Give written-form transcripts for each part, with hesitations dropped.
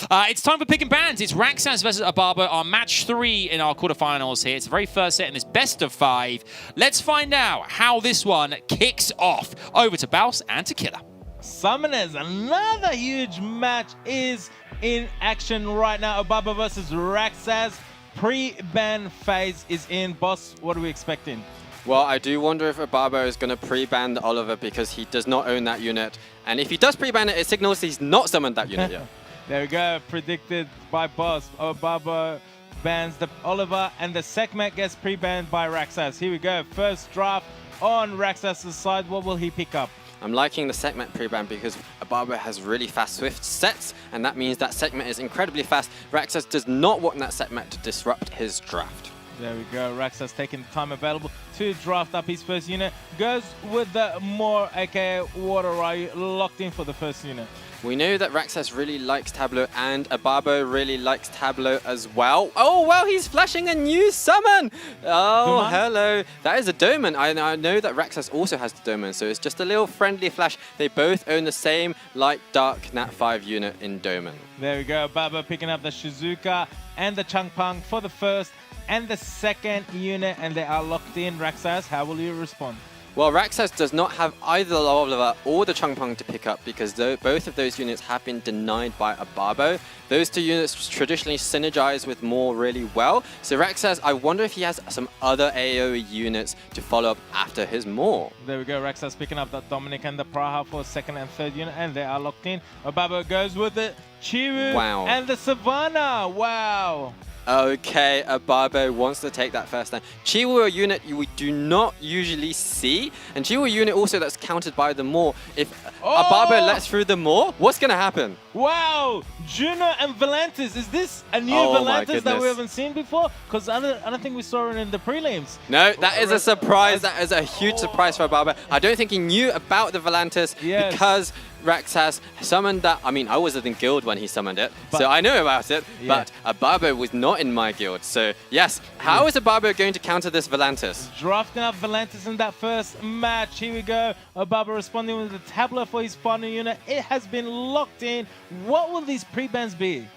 It's time for picking bands. It's RAXXAZ versus OBABO, our match 3 in our quarterfinals here. It's the very first set in this best of 5. Let's find out how this one kicks off. Over to Baus and to Killer. Summoners, another huge match is in action right now. OBABO versus RAXXAZ. Pre-ban phase is in. Boss, what are we expecting? Well, I do wonder if OBABO is going to pre-ban the Oliver because he does not own that unit. And if he does pre-ban it, it signals he's not summoned that unit yet. There we go, predicted by Boss. OBABO bans the Oliver and the Sekhmet gets pre-banned by RAXXAZ. Here we go, first draft on RAXXAZ's side. What will he pick up? I'm liking the Sekhmet pre-ban because OBABO has really fast Swift sets, and that means that Sekhmet is incredibly fast. RAXXAZ does not want that Sekhmet to disrupt his draft. There we go, RAXXAZ taking the time available to draft up his first unit. Goes with the more, aka Water Ryu, locked in for the first unit. We know that RAXXAZ really likes Tableau, and OBABO really likes Tableau as well. Oh, well, he's flashing a new summon! Oh, hello. That is a Doman. I know that RAXXAZ also has the Doman, so it's just a little friendly flash. They both own the same light dark Nat 5 unit in Doman. There we go, OBABO picking up the Shizuka and the Changpeng for the first and the second unit, and they are locked in. RAXXAZ, how will you respond? Well, RAXXAZ does not have either the Oliver or the Changpeng to pick up because both of those units have been denied by OBABO. Those two units traditionally synergize with Maw really well. So RAXXAZ, I wonder if he has some other AoE units to follow up after his Maw. There we go, RAXXAZ picking up the Dominic and the Praha for second and third unit, and they are locked in. OBABO goes with it. Chiwu and the Savannah. Wow. Okay, OBABO wants to take that first stand. Chiwu, a unit we do not usually see, and Chiwu a unit also that's countered by the Maw. If OBABO lets through the Maw, what's going to happen? Wow, Juno and Valantis. Is this a new Valantis that we haven't seen before? Because I don't think we saw it in the prelims. No, that is a surprise. That is a huge surprise for OBABO. I don't think he knew about the Valantis because RAXXAZ summoned that. I mean, I was in guild when he summoned it, so I know about it, but OBABO was not in my guild. So, yes, how is OBABO going to counter this Valantis? Drafting up Valantis in that first match. Here we go. OBABO responding with the Tableau for his final unit. It has been locked in. What will these pre-bans be?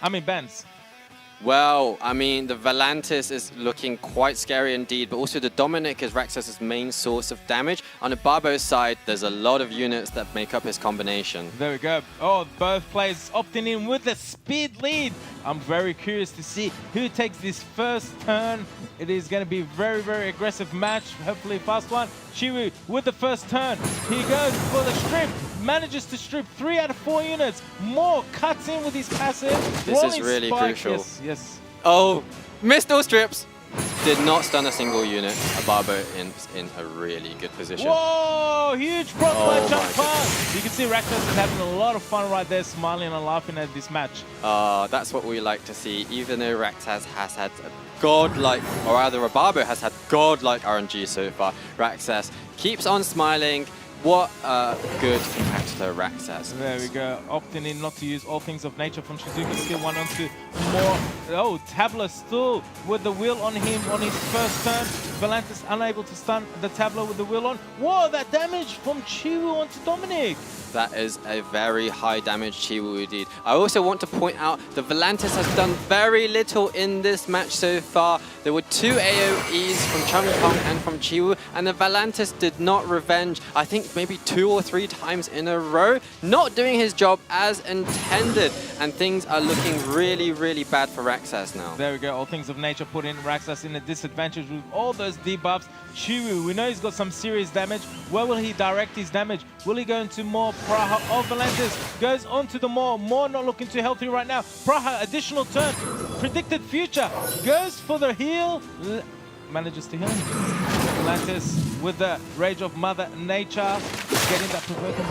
I mean, bans. Well, I mean, the Valantis is looking quite scary indeed, but also the Dominic is RAXXAZ's main source of damage. On OBABO's side, there's a lot of units that make up his combination. There we go. Oh, both players opting in with the speed lead. I'm very curious to see who takes this first turn. It is going to be a very, very aggressive match. Hopefully fast one. Chiwu with the first turn. He goes for the strip. Manages to strip 3 out of 4 units. More cuts in with his passive. This is really crucial. Yes. Oh, missed those strips. Did not stun a single unit. OBABO in a really good position. Whoa, huge proc by Changpeng. You can see RAXXAZ is having a lot of fun right there, smiling and laughing at this match. That's what we like to see. Even though RAXXAZ has had godlike, or rather OBABO has had godlike RNG so far, RAXXAZ keeps on smiling. What a good competitor RAXXAZ. There we go. Opting in not to use all things of nature from Shizuka. Skill 1 onto more. Oh, Tableau still with the wheel on him on his first turn. Valantis unable to stun the Tableau with the wheel on. Whoa, that damage from Chiwu onto Dominic. That is a very high damage Chiwu indeed. I also want to point out that Valantis has done very little in this match so far. There were 2 AoEs from Changpeng and from Chiwu, and the Valantis did not revenge, I think maybe 2 or 3 times in a row, not doing his job as intended, and things are looking really, really bad for RAXXAZ now. There we go, all things of nature put in RAXXAZ in a disadvantage with all those debuffs. Chiwu, we know he's got some serious damage. Where will he direct his damage? Will he go into more Praha or Valantis? Goes onto the Maw. Maw not looking too healthy right now. Praha, additional turn. Predicted future. Goes for the heal. Manages to heal him. Valantis with the Rage of Mother Nature. Getting that provoking.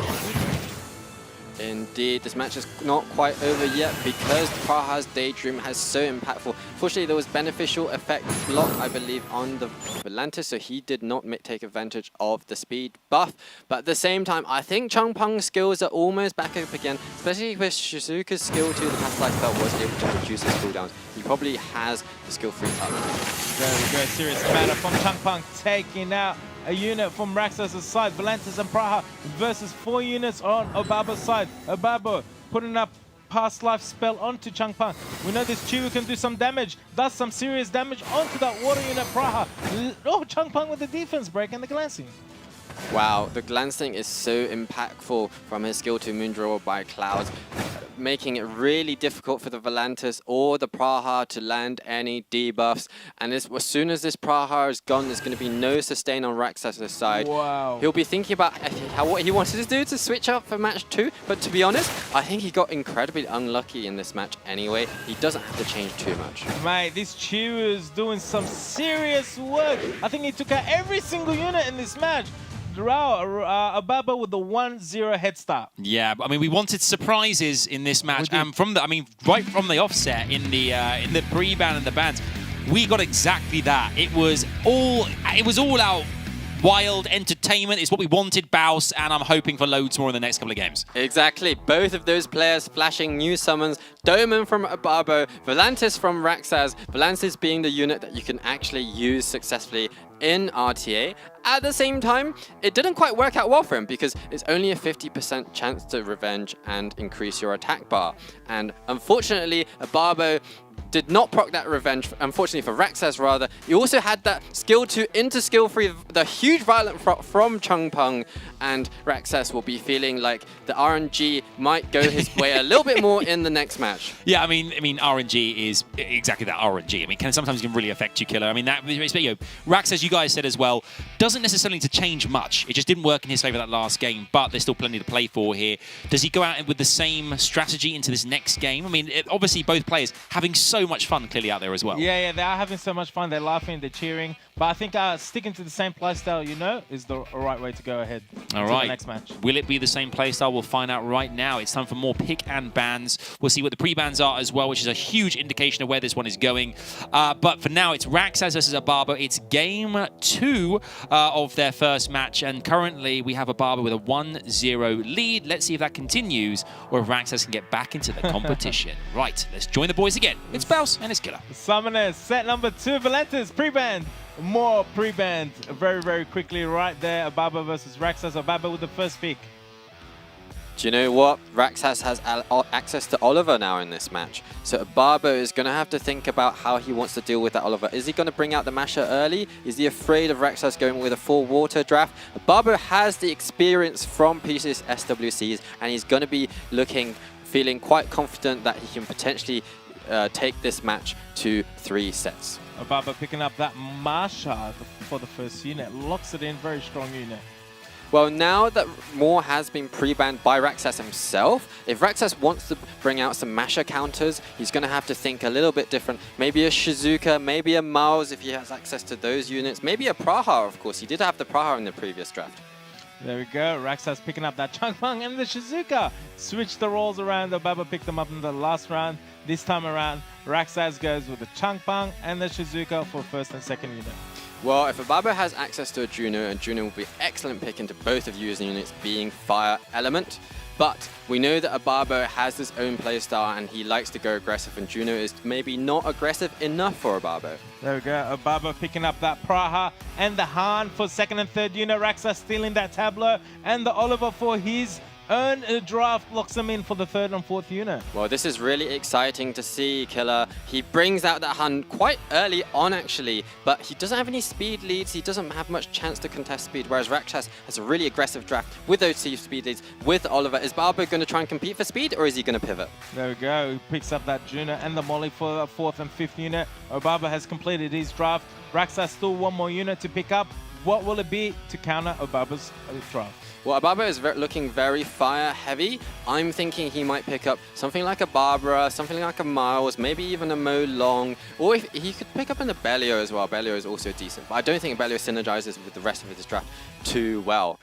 Indeed, this match is not quite over yet because Praha's Daydream has so impactful. Fortunately, there was beneficial effect block, I believe, on the Valantis, so he did not take advantage of the speed buff. But at the same time, I think Changpeng's skills are almost back up again, especially with Shizuka's skill 2, the past life spell was able to reduce his cooldowns. He probably has the skill 3 up. There we go, serious matter from Changpeng taking out a unit from RAXXAZ's side. Valantis and Praha versus 4 units on OBABO's side. OBABO putting up past life spell onto Changpeng. We know this Chiwu can do some damage, does some serious damage onto that water unit Praha. Oh, Changpeng with the defense break and the glancing. Wow, the glancing is so impactful from his skill 2 Moondraw by Clouds, making it really difficult for the Volantis or the Praha to land any debuffs. And as soon as this Praha is gone, there's going to be no sustain on RAXXAZ's side. Wow. He'll be thinking about what he wanted to do to switch up for match 2. But to be honest, I think he got incredibly unlucky in this match anyway. He doesn't have to change too much. Mate, this Chiwu is doing some serious work. I think he took out every single unit in this match. OBABO with the 1-0 head start. Yeah, I mean, we wanted surprises in this match, and right from the offset in the pre-ban and the bans, we got exactly that. It was all out wild entertainment. It's what we wanted, Baus, and I'm hoping for loads more in the next couple of games. Exactly. Both of those players flashing new summons. Doman from OBABO, Volantis from RAXXAZ. Volantis being the unit that you can actually use successfully in RTA. At the same time, it didn't quite work out well for him because it's only a 50% chance to revenge and increase your attack bar. And unfortunately, OBABO did not proc that revenge, unfortunately for RAXXAZ rather. He also had that skill 2 into skill 3, the huge violent from Changpeng, and RAXXAZ will be feeling like the RNG might go his way a little bit more in the next match. Yeah, I mean, RNG is exactly that, RNG. I mean, sometimes can really affect you, Killer. I mean, that, RAXXAZ, you guys said as well, doesn't necessarily need to change much. It just didn't work in his favor that last game, but there's still plenty to play for here. Does he go out with the same strategy into this next game? I mean, obviously both players having so much fun clearly out there as well. Yeah, they are having so much fun. They're laughing, they're cheering. But I think sticking to the same playstyle, is the right way to go ahead. All right. The next match. Will it be the same playstyle? We'll find out right now. It's time for more pick and bans. We'll see what the pre-bans are as well, which is a huge indication of where this one is going. But for now, it's RAXXAZ versus OBABO. It's game 2 of their first match, and currently we have OBABO with a 1-0 lead. Let's see if that continues or if RAXXAZ can get back into the competition. Right, let's join the boys again. It's Baus and it's Killer. Summoners, set number 2, Volantis, pre-banned. More pre-banned very, very quickly right there. OBABO versus RAXXAZ. OBABO with the first pick. Do you know what? RAXXAZ has access to Oliver now in this match. So OBABO is going to have to think about how he wants to deal with that Oliver. Is he going to bring out the Masher early? Is he afraid of RAXXAZ going with a full water draft? OBABO has the experience from previous SWCs, and he's going to be feeling quite confident that he can potentially take this match to 3 sets. OBABO picking up that Marsha for the first unit. Locks it in, very strong unit. Well, now that Moore has been pre-banned by RAXXAZ himself, if RAXXAZ wants to bring out some Masher counters, he's going to have to think a little bit different. Maybe a Shizuka, maybe a Miles if he has access to those units, maybe a Praha, of course. He did have the Praha in the previous draft. There we go. RAXXAZ picking up that Changpeng and the Shizuka. Switch the roles around. OBABO picked them up in the last round. This time around, RAXXAZ goes with the Changpeng and the Shizuka for first and second unit. Well, if OBABO has access to a Juno, and Juno will be excellent pick into both of Yu's units being Fire Element. But we know that OBABO has his own playstyle and he likes to go aggressive, and Juno is maybe not aggressive enough for OBABO. There we go. OBABO picking up that Praha and the Han for second and third unit. RAXXAZ stealing that Tableau and the Oliver for his own draft, locks him in for the third and fourth unit. Well, this is really exciting to see, Killer. He brings out that Han quite early on, actually, but he doesn't have any speed leads. He doesn't have much chance to contest speed, whereas RAXXAZ has a really aggressive draft with those 2 speed leads with Oliver. Is OBABO going to try and compete for speed, or is he going to pivot? There we go. He picks up that Juno and the Molly for the fourth and fifth unit. OBABO has completed his draft. RAXXAZ still 1 more unit to pick up. What will it be to counter OBABO's draft? Well, OBABO is looking very fire heavy. I'm thinking he might pick up something like a Barbara, something like a Miles, maybe even a Mo Long, or if he could pick up an Abellio as well. Abellio is also decent, but I don't think Abellio synergizes with the rest of his draft too well.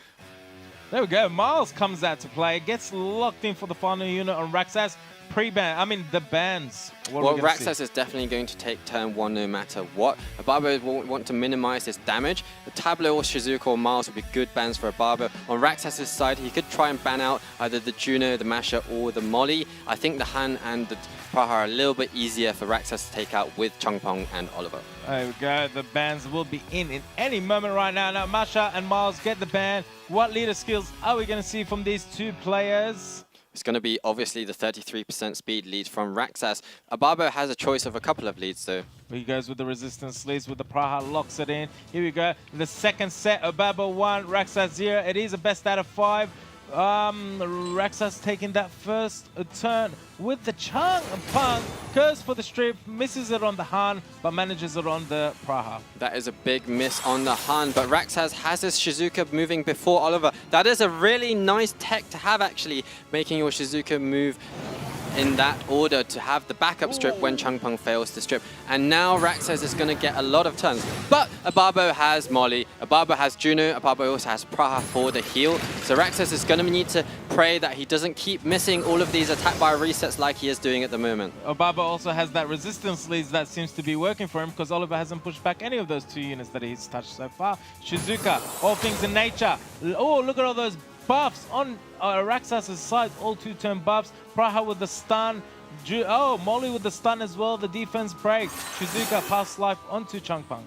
There we go. Miles comes out to play, gets locked in for the final unit on RAXXAZ. Pre-ban, I mean the bans. Well, RAXXAZ is definitely going to take turn 1 no matter what. OBABO will want to minimize his damage. The Tableau or Shizuka or Miles will be good bans for OBABO. On RAXXAZ's side, he could try and ban out either the Juno, the Masher, or the Molly. I think the Han and the Praha are a little bit easier for RAXXAZ to take out with Changpeng and Oliver. There we go. The bans will be in any moment right now. Now, Masha and Miles get the ban. What leader skills are we going to see from these 2 players? It's going to be obviously the 33% speed lead from RAXXAZ. OBABO has a choice of a couple of leads though. He goes with the resistance leads with the Praha, locks it in. Here we go. The second set, OBABO 1, RAXXAZ 0. It is a best out of 5. RAXXAZ taking that first turn with the Changpeng, goes for the strip, misses it on the Han, but manages it on the Praha. That is a big miss on the Han, but RAXXAZ has his Shizuka moving before Oliver. That is a really nice tech to have, actually, making your Shizuka move in that order to have the backup strip when Changpeng fails to strip. And now RAXXAZ is going to get a lot of turns. But OBABO has Molly, OBABO has Juno, OBABO also has Praha for the heal. So RAXXAZ is going to need to pray that he doesn't keep missing all of these attack bar resets like he is doing at the moment. OBABO also has that resistance leads that seems to be working for him because Oliver hasn't pushed back any of those 2 units that he's touched so far. Shizuka, all things in nature. Oh, look at all those buffs on RAXXAZ's side, all 2-turn buffs. Praha with the stun. Molly with the stun as well. The defense break. Shizuka past life onto Changpeng.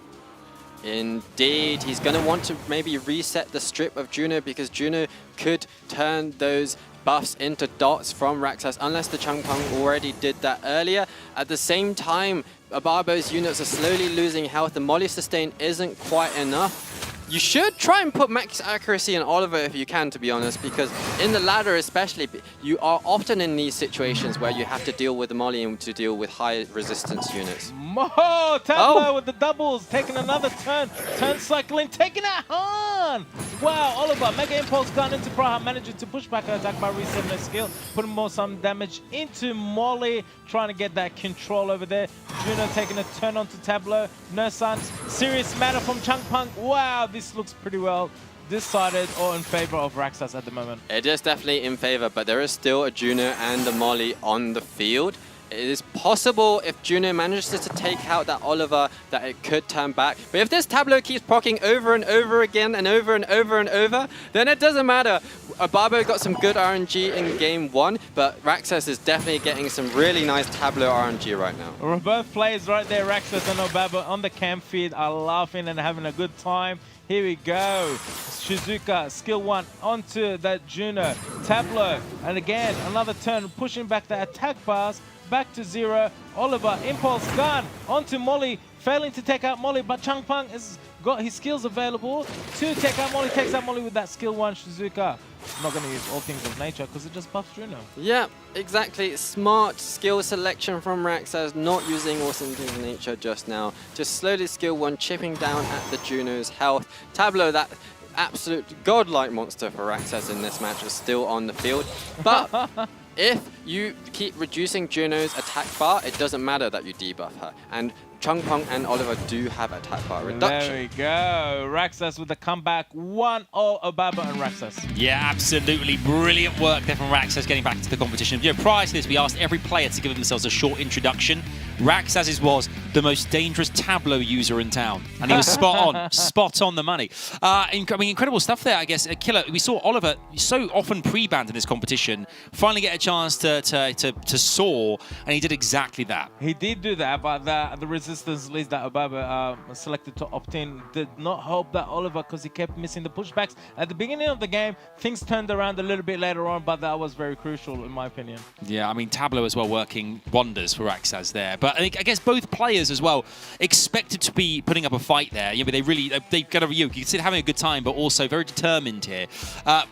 Indeed, he's going to want to maybe reset the strip of Juno because Juno could turn those buffs into dots from RAXXAZ unless the Changpeng already did that earlier. At the same time, OBABO's units are slowly losing health. The Molly sustain isn't quite enough. You should try and put max accuracy in Oliver if you can, to be honest, because in the ladder especially, you are often in these situations where you have to deal with the Molly and to deal with high resistance units. Tablo with the doubles, taking another turn. Turn cycling, taking out Han! Wow, Oliver, Mega Impulse gun into Praha, managing to push back her attack by resetting her skill, putting some damage into Molly, trying to get that control over there. Juno taking a turn onto Tableau. No Suns. Serious matter from Changpeng. Wow, this looks pretty well decided or in favor of RAXXAZ at the moment. It is definitely in favor, but there is still a Juno and a Molly on the field. It is possible if Juno manages to take out that Oliver that it could turn back. But if this Tableau keeps proccing over and over again and over and over and over, then it doesn't matter. OBABO got some good RNG in game 1, but RAXXAZ is definitely getting some really nice Tableau RNG right now. Both players right there, RAXXAZ and OBABO on the camp feed, are laughing and having a good time. Here we go. Shizuka, skill 1 onto that Juno. Tableau, and again, another turn, pushing back the attack bars. Back to 0. Oliver, impulse gun onto Molly, failing to take out Molly, but Changpeng has got his skills available to take out Molly. Takes out Molly with that skill 1 Shizuka. I'm not going to use all things of nature because it just buffs Juno. Yeah, exactly. Smart skill selection from RAXXAZ, not using all things of nature just now. Just slowly skill 1, chipping down at the Juno's health. Tableau, that absolute godlike monster for RAXXAZ in this match, is still on the field. But if you keep reducing Juno's attack bar, it doesn't matter that you debuff her. And Changpeng and Oliver do have attack bar reduction. There we go. RAXXAZ with the comeback. 1-0 OBABO and RAXXAZ. Yeah, absolutely. Brilliant work there from RAXXAZ getting back into the competition. You know, prior to this, we asked every player to give themselves a short introduction. RAXXAZ's was the most dangerous Tableau user in town. And he was spot on the money. I mean, incredible stuff there, I guess. Killer, we saw Oliver so often pre-banned in this competition, finally get a chance to soar, and he did exactly that. He did do that, but the resistance leads that OBABO selected to opt in did not help that Oliver because he kept missing the pushbacks. At the beginning of the game, things turned around a little bit later on, but that was very crucial in my opinion. Yeah, I mean, Tableau as well working wonders for RAXXAZ there. But I guess both players as well expected to be putting up a fight there. You know, they kind of, you can see having a good time, but also very determined here.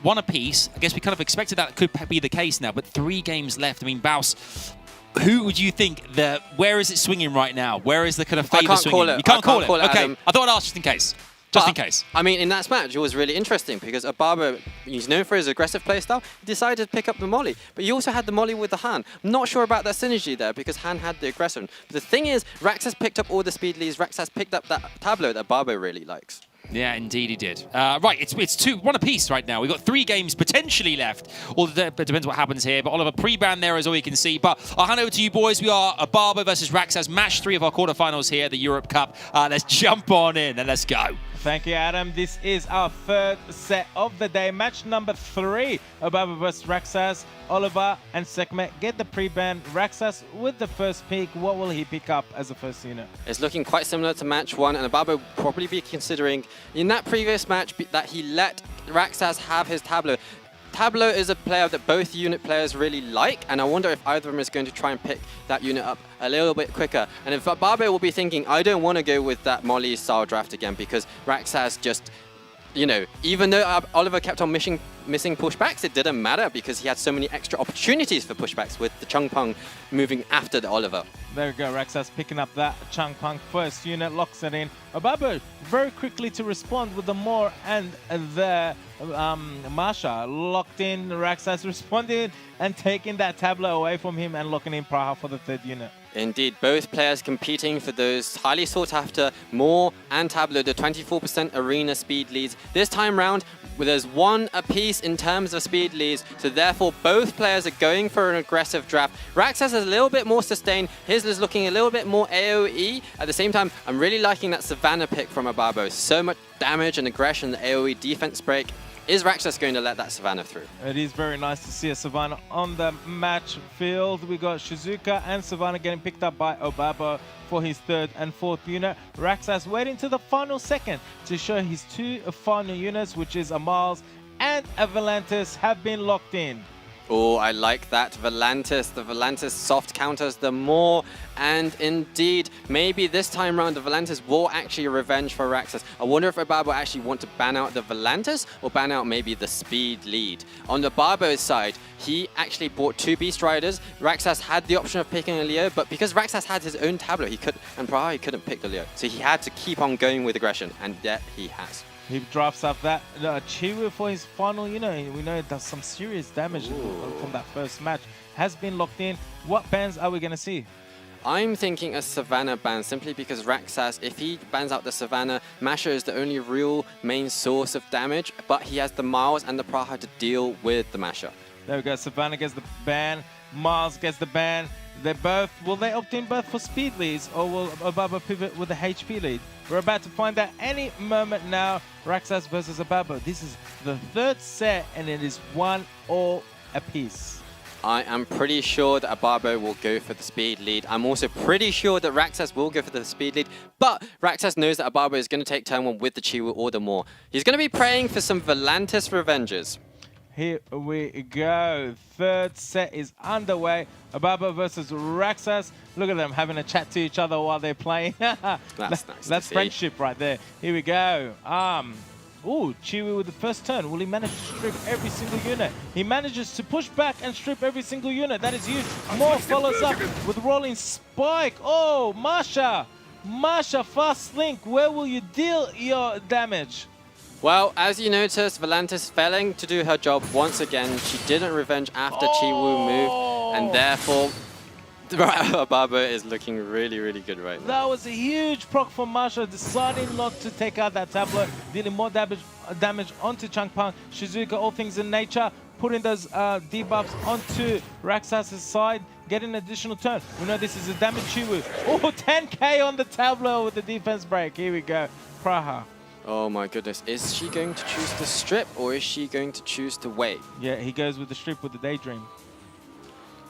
One apiece. I guess we kind of expected that could be the case now, but 3 games left. I mean, Baus, who would you think where is it swinging right now? Where is the kind of favor swinging? You can't call it. Okay, Adam. I thought I'd ask just in case. Just in case. I mean, in that match, it was really interesting because OBABO, he's known for his aggressive playstyle, he decided to pick up the Molly. But he also had the Molly with the Han. I'm not sure about that synergy there because Han had the aggression. But the thing is, RAXXAZ picked up all the speed leads, RAXXAZ picked up that Tableau that OBABO really likes. Yeah, indeed he did. Right, it's 2-1 apiece right now. We've got 3 games potentially left. It depends what happens here. But Oliver pre-ban there is all you can see. But I'll hand over to you boys. We are OBABO versus RAXXAZ, match 3 of our quarterfinals here, the Europe Cup. Let's jump on in and let's go. Thank you, Adam. This is our 3rd set of the day. Match number 3, OBABO versus RAXXAZ. Oliver and Sekhmet get the pre-ban. RAXXAZ with the first pick. What will he pick up as a first unit? It's looking quite similar to match 1, and OBABO will probably be considering in that previous match that he let RAXXAZ have his Tableau. Tableau is a player that both unit players really like, and I wonder if either of them is going to try and pick that unit up a little bit quicker. And if OBABO will be thinking, I don't want to go with that Molly style draft again because RAXXAZ just, you know, even though Oliver kept on missing pushbacks, it didn't matter because he had so many extra opportunities for pushbacks with the Changpeng moving after the Oliver. There we go, RAXXAZ picking up that Changpeng first unit, locks it in. OBABO very quickly to respond with the Moor and the Masha locked in. RAXXAZ responding and taking that Tableau away from him and locking in Praha for the third unit. Indeed, both players competing for those highly sought after Moor and Tableau, the 24% arena speed leads. This time round, there's one apiece in terms of speed leads, so therefore both players are going for an aggressive draft. RAXXAZ is a little bit more sustained, his is looking a little bit more AoE. At the same time, I'm really liking that Savannah pick from OBABO. So much damage and aggression, the AoE defense break. Is RAXXAZ going to let that Savannah through? It is very nice to see a Savannah on the match field. We got Shizuka and Savannah getting picked up by OBABO for his third and fourth unit. RAXXAZ waiting to the final second to show his two final units, which is a Miles and a Volantis, have been locked in. Oh, I like that Volantis. The Volantis soft counters the Moor. And indeed, maybe this time around, the Volantis will actually revenge for RAXXAZ. I wonder if OBABO actually want to ban out the Volantis or ban out maybe the speed lead. On the OBABO's side, he actually bought two Beast Riders. RAXXAZ had the option of picking a Leo, but because RAXXAZ had his own Tableau, he couldn't pick the Leo. So he had to keep on going with aggression, and yet he has. He drops up that Chiwu for his final unit. We know it does some serious damage from that first match. Has been locked in. What bans are we going to see? I'm thinking a Savannah ban simply because RAXXAZ, if he bans out the Savannah, Masha is the only real main source of damage, but he has the Miles and the Praha to deal with the Masha. There we go. Savannah gets the ban. Miles gets the ban. They both, will they opt in both for speed leads or will OBABO pivot with the HP lead? We're about to find out any moment now. RAXXAZ versus OBABO. This is the third set and it is 1-all apiece. I am pretty sure that OBABO will go for the speed lead. I'm also pretty sure that RAXXAZ will go for the speed lead, but RAXXAZ knows that OBABO is going to take turn one with the Chiwu or the Moor. He's going to be praying for some Volantis revenges. Here we go. Third set is underway. OBABO versus RAXXAZ. Look at them having a chat to each other while they're playing. That's nice. That's friendship right there. Here we go. Ooh, Chiwu with the first turn. Will he manage to strip every single unit? He manages to push back and strip every single unit. That is huge. Moore follows up with rolling spike. Oh, Masha. Masha, fast link. Where will you deal your damage? Well, as you noticed, Volantis failing to do her job once again. She didn't revenge after Chiwu moved, and therefore OBABO is looking really, really good right now. That was a huge proc from Masha, deciding not to take out that Tableau, dealing more damage onto Changpeng. Shizuka, all things in nature, putting those debuffs onto RAXXAZ's side, getting an additional turn. We know this is a damage Chiwu. Oh, 10k on the Tableau with the defense break. Here we go. Praha. Oh my goodness, is she going to choose to strip or is she going to choose to wait? Yeah, he goes with the strip with the Daydream.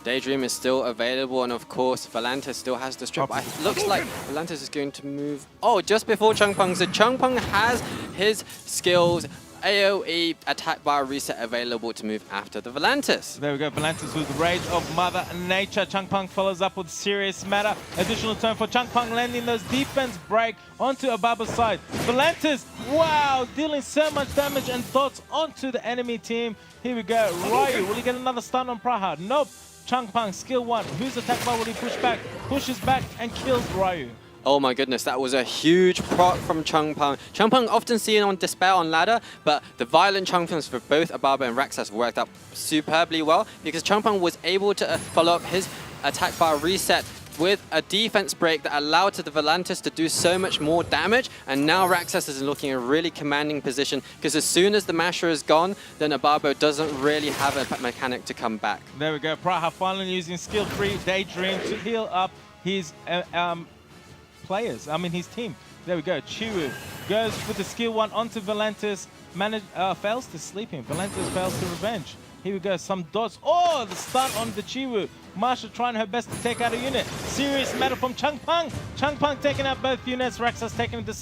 Daydream is still available, and of course Volantis still has the strip. It looks like Volantis is going to move. Oh, just before Changpeng. So Changpeng has his skills, AoE attack bar reset available to move after the Volantis. There we go, Volantis with Rage of Mother Nature. Changpeng follows up with Serious Matter. Additional turn for Changpeng, landing those defense break onto OBABO's side. Volantis, wow, dealing so much damage and dots onto the enemy team. Here we go, Ryu, will he get another stun on Praha? Nope. Changpeng, skill 1. Whose attack bar will he push back? Pushes back and kills Ryu. Oh my goodness, that was a huge proc from Changpeng. Changpeng often seen on Despair on ladder, but the violent Changpengs for both OBABO and RAXXAZ worked out superbly well because Changpeng was able to follow up his attack bar reset with a defense break that allowed to the Volantis to do so much more damage, and now RAXXAZ is looking in a really commanding position because as soon as the Masher is gone, then OBABO doesn't really have a mechanic to come back. There we go, Praha finally using skill 3 Daydream to heal up his players, his team. There we go, Chiwu goes with the skill 1 onto Volantis, fails to sleep him. Volantis fails to revenge. Here we go, some dots. Oh, the stun on the Chiwu. Marsha trying her best to take out a unit. Serious metal from Changpeng. Changpeng taking out both units. RAXXAZ taking the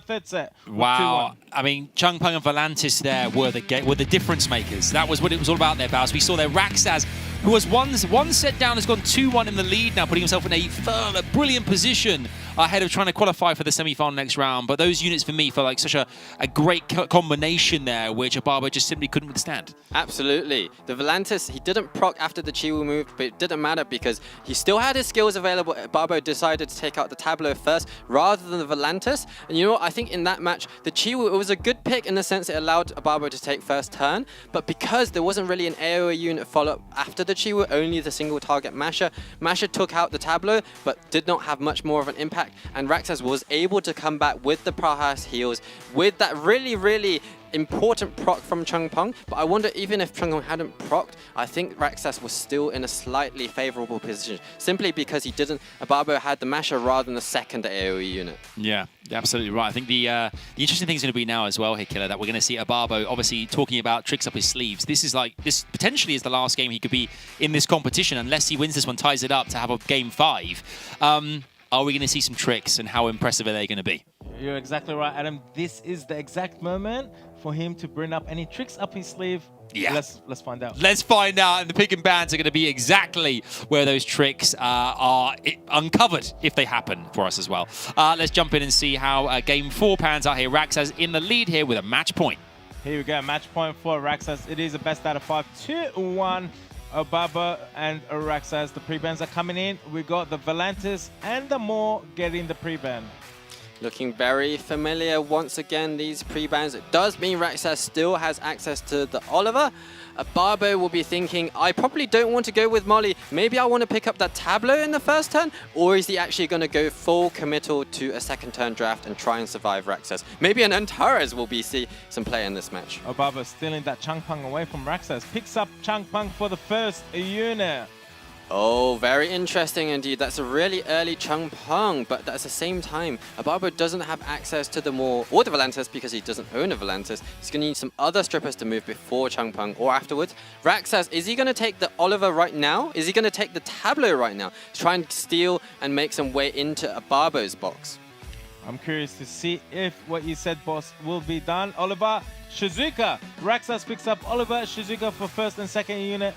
third set. Wow. I mean, Changpeng and Volantis there were the difference makers. That was what it was all about there, Baus. We saw there RAXXAZ, who was one set down, has gone 2-1 in the lead now, putting himself in a brilliant position ahead of trying to qualify for the semi-final next round. But those units for me felt like such a great combination there, which OBABO just simply couldn't withstand. Absolutely. The Volantis, he didn't proc after the Chiwu moved, but it didn't matter because he still had his skills available. OBABO decided to take out the Tableau first rather than the Volantis. And you know what? I think in that match, the Chiwu, it was a good pick in the sense it allowed OBABO to take first turn. But because there wasn't really an AoE unit follow-up after the Chiwu, only the single target Masha. Masha took out the Tableau, but did not have much more of an impact. And RAXXAZ was able to come back with the Praha's heals, with that really important proc from Changpeng. But I wonder, even if Changpeng hadn't procced, I think RAXXAZ was still in a slightly favorable position, simply because OBABO had the Masha rather than the second AoE unit. Yeah, absolutely right. I think the interesting thing is going to be now as well here, Killer, that we're going to see OBABO obviously talking about tricks up his sleeves. This potentially is the last game he could be in this competition, unless he wins this one, ties it up to have a game 5. Are we going to see some tricks, and how impressive are they going to be? You're exactly right, Adam. This is the exact moment for him to bring up any tricks up his sleeve. Yeah. Let's find out. Let's find out, and the pick and bans are going to be exactly where those tricks are uncovered, if they happen, for us as well. Let's jump in and see how Game 4 pans out here. RAXXAZ in the lead here with a match point. Here we go, match point for RAXXAZ. It is a best out of 5, 2-1. OBABO and RAXXAZ, the pre-bans are coming in. We got the Volantis and the Moore getting the pre-ban. Looking very familiar once again, these pre-bans. It does mean RAXXAZ still has access to the Oliver. OBABO will be thinking, I probably don't want to go with Molly. Maybe I want to pick up that Tableau in the first turn? Or is he actually going to go full committal to a second turn draft and try and survive RAXXAZ? Maybe an Antares will be see some play in this match. OBABO stealing that Changpeng away from RAXXAZ. Picks up Changpeng for the first unit. Oh, very interesting indeed. That's a really early Changpeng, but at the same time, OBABO doesn't have access to the Moore or the Volantis because he doesn't own a Volantis. He's going to need some other strippers to move before Changpeng or afterwards. RAXXAZ, is he going to take the Oliver right now? Is he going to take the Tableau right now? Try and steal and make some way into OBABO's box. I'm curious to see if what you said, boss, will be done. Oliver, Shizuka. RAXXAZ picks up Oliver, Shizuka for first and second unit.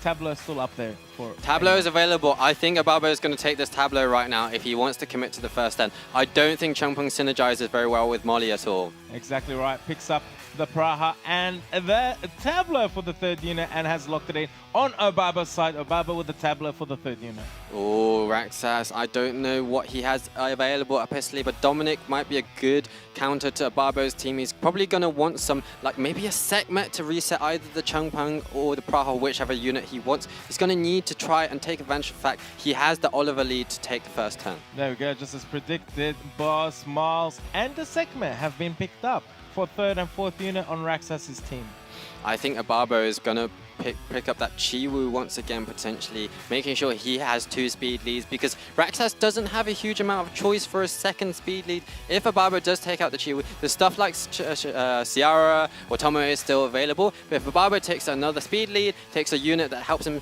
Tableau is still up there. Tableau is available. I think OBABO is going to take this Tableau right now if he wants to commit to the first turn. I don't think Changpeng synergizes very well with Molly at all. Exactly right. Picks up the Praha and the Tableau for the third unit and has locked it in on OBABO's side. OBABO with the Tableau for the third unit. Oh, RAXXAZ. I don't know what he has available up his sleeve, but Dominic might be a good counter to OBABO's team. He's probably going to want some, like maybe a Sekhmet to reset either the Changpeng or the Praha, whichever unit he wants. He's going to need to try and take advantage of the fact he has the Oliver lead to take the first turn. There we go. Just as predicted, Boss, Miles, and the Sekhmet have been picked up for third and fourth unit on RAXXAZ's team. I think OBABO is going to pick up that Chiwu once again, potentially, making sure he has 2 speed leads, because RAXXAZ doesn't have a huge amount of choice for a second speed lead. If OBABO does take out the Chiwu, the stuff like Ciara or Tomo is still available, but if OBABO takes another speed lead, takes a unit that helps him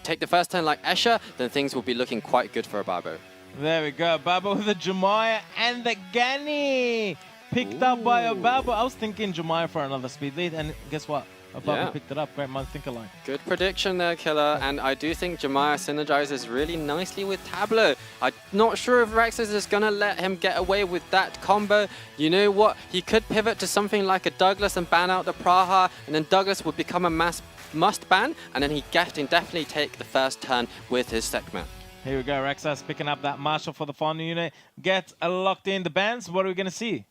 take the first turn like Escher, then things will be looking quite good for OBABO. There we go. OBABO with the Jemaya and the Gani. Picked up by OBABO. I was thinking Jemaya for another speed lead, and guess what? OBABO picked it up. Great mind, think alike. Good prediction there, Killer. And I do think Jemaya synergizes really nicely with Tableau. I'm not sure if RAXXAZ is going to let him get away with that combo. You know what? He could pivot to something like a Douglas and ban out the Praha, and then Douglas would become a must ban, and then he can definitely take the first turn with his Sekhmet. Here we go. RAXXAZ picking up that Marshall for the final unit. Get locked in the bans. What are we going to see?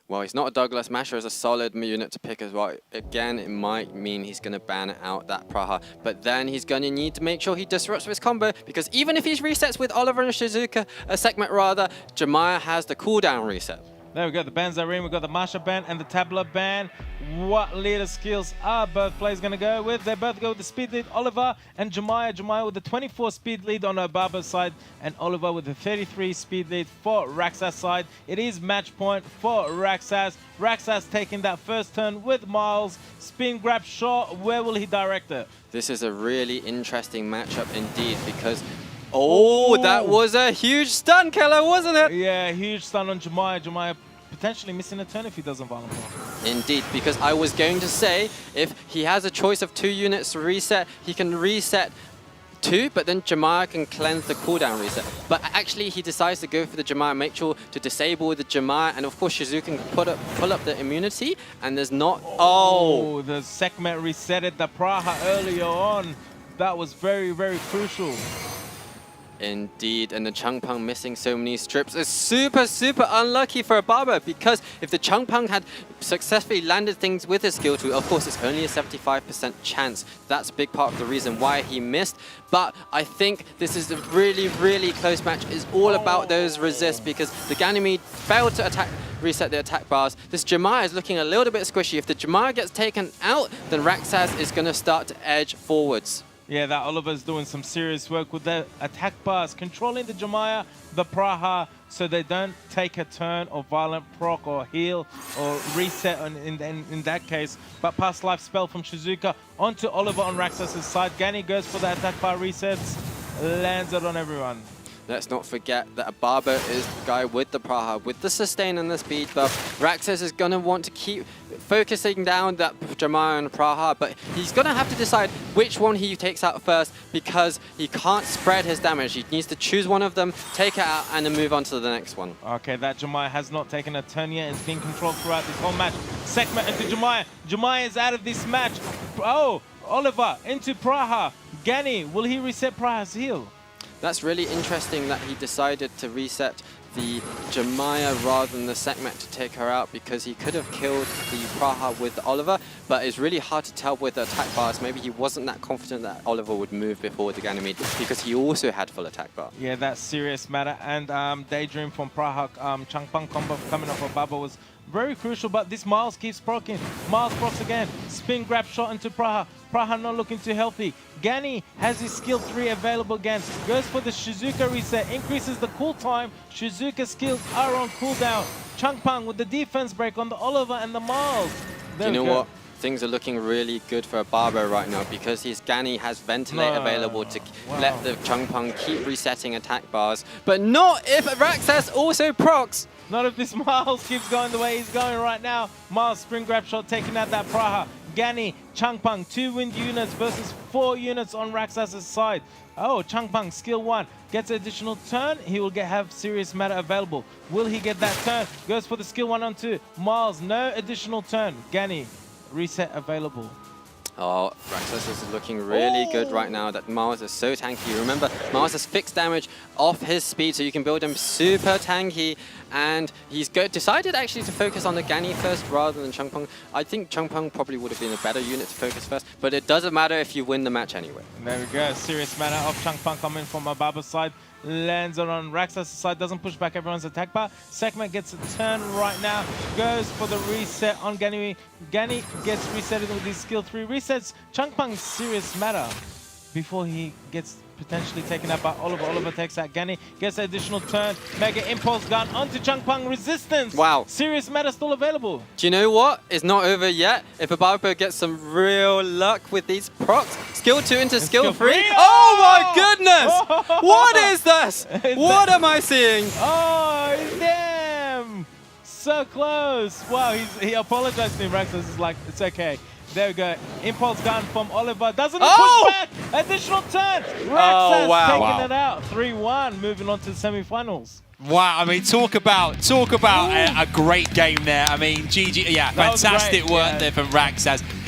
Well, he's not a Douglas. Masher is a solid unit to pick as well. Again, it might mean he's going to ban out that Praha. But then he's going to need to make sure he disrupts his combo, because even if he resets with Oliver and Shizuka, Sekhmet rather, Jemaya has the cooldown reset. There we go, the Banzarine, we've got the Masha band and the Tabla band. What leader skills are both players going to go with? They both go with the speed lead, Oliver and Jemiah. Jemiah with the 24 speed lead on OBABO side, and Oliver with the 33 speed lead for RAXXAZ side. It is match point for RAXXAZ. RAXXAZ taking that first turn with Miles. Spin grab shot, where will he direct it? This is a really interesting matchup indeed because... Oh, that was a huge stun killer, wasn't it? Yeah, huge stun on Jemiah. Jemiah potentially missing a turn if he doesn't violent block. Indeed, because I was going to say, if he has a choice of 2 units to reset, he can reset 2, but then Jemiah can cleanse the cooldown reset. But actually, he decides to go for the Jemiah, make sure to disable the Jemiah, and of course, Shizuka can pull up the immunity, and there's not... Oh! The segment resetted the Praha earlier on. That was very, very crucial. Indeed, and the Changpeng missing so many strips is super, super unlucky for OBABO, because if the Changpeng had successfully landed things with his skill 2, of course it's only a 75% chance. That's a big part of the reason why he missed. But I think this is a really, really close match. It's all about those resists, because the Ganymede failed to reset the attack bars. This Jemiah is looking a little bit squishy. If the Jemiah gets taken out, then RAXXAZ is going to start to edge forwards. Yeah, that Oliver's doing some serious work with the attack bars, controlling the Jemiah, the Praha, so they don't take a turn or violent proc or heal or reset in that case. But past life spell from Shizuka onto Oliver on RAXXAZ's side. Gani goes for the attack bar resets, lands it on everyone. Let's not forget that OBABO is the guy with the Praha, with the sustain and the speed buff. RAXXAZ is going to want to keep focusing down that Jemiah and Praha, but he's going to have to decide which one he takes out first, because he can't spread his damage. He needs to choose one of them, take it out, and then move on to the next one. Okay, that Jemiah has not taken a turn yet. It's been controlled throughout this whole match. Segment into Jemiah. Jemiah is out of this match. Oh, Oliver into Praha. Gani, will he reset Praha's heal? That's really interesting that he decided to reset the Jemiah rather than the Sekhmet to take her out, because he could have killed the Praha with Oliver, but it's really hard to tell with the attack bars. Maybe he wasn't that confident that Oliver would move before the Ganymede, because he also had full attack bar. Yeah, that's serious matter. And Daydream from Praha, Changpeng combo coming off of OBABO was very crucial, but this Miles keeps proccing. Miles procs again. Spin grab shot into Praha. Praha not looking too healthy. Gani has his skill 3 available again. Goes for the Shizuka reset. Increases the cool time. Shizuka skills are on cooldown. Changpeng with the defense break on the Oliver and the Miles. You know what? Things are looking really good for OBABO right now, because his Gani has Ventilate available to let the Changpeng keep resetting attack bars. But not if RAXXAZ also procs. Not if this Miles keeps going the way he's going right now. Miles spring grab shot taking out that Praha. Gani, Changpeng, 2 wind units versus 4 units on RAXXAZ's side. Oh, Changpeng, skill 1, gets an additional turn. He will have serious matter available. Will he get that turn? Goes for the skill 1 on 2. Miles, no additional turn. Gani, reset available. Oh, RAXXAZ is looking really good right now. That Miles is so tanky. Remember, Miles has fixed damage off his speed, so you can build him super tanky. And he's decided actually to focus on the Gani first rather than Changpeng. I think Changpeng probably would have been a better unit to focus first, but it doesn't matter if you win the match anyway. There we go. Serious matter of Changpeng coming from OBABO's side. Lands it on RAXXAZ's side, doesn't push back everyone's attack bar. Segment gets a turn right now, goes for the reset on Gani. Gani gets resetted with his skill 3 resets. Changpeng's serious matter before he gets potentially taken out by Oliver. Oliver takes out Gani, gets an additional turn. Mega Impulse Gun onto Changpeng, resistance. Wow. Serious matter still available. Do you know what? It's not over yet. If OBABO gets some real luck with these procs, skill 2 into skill 3. Oh my goodness! What is this? What am I seeing? Oh, damn! So close. Wow, he apologized to him. RAXXAZ is like, it's okay. There we go. Impulse gun from Oliver. Doesn't push back. Additional turn. RAXXAZ taking it out. 3-1. Moving on to the semi-finals. Wow, I mean, talk about a great game there. I mean, GG, yeah, fantastic work there from RAXXAZ.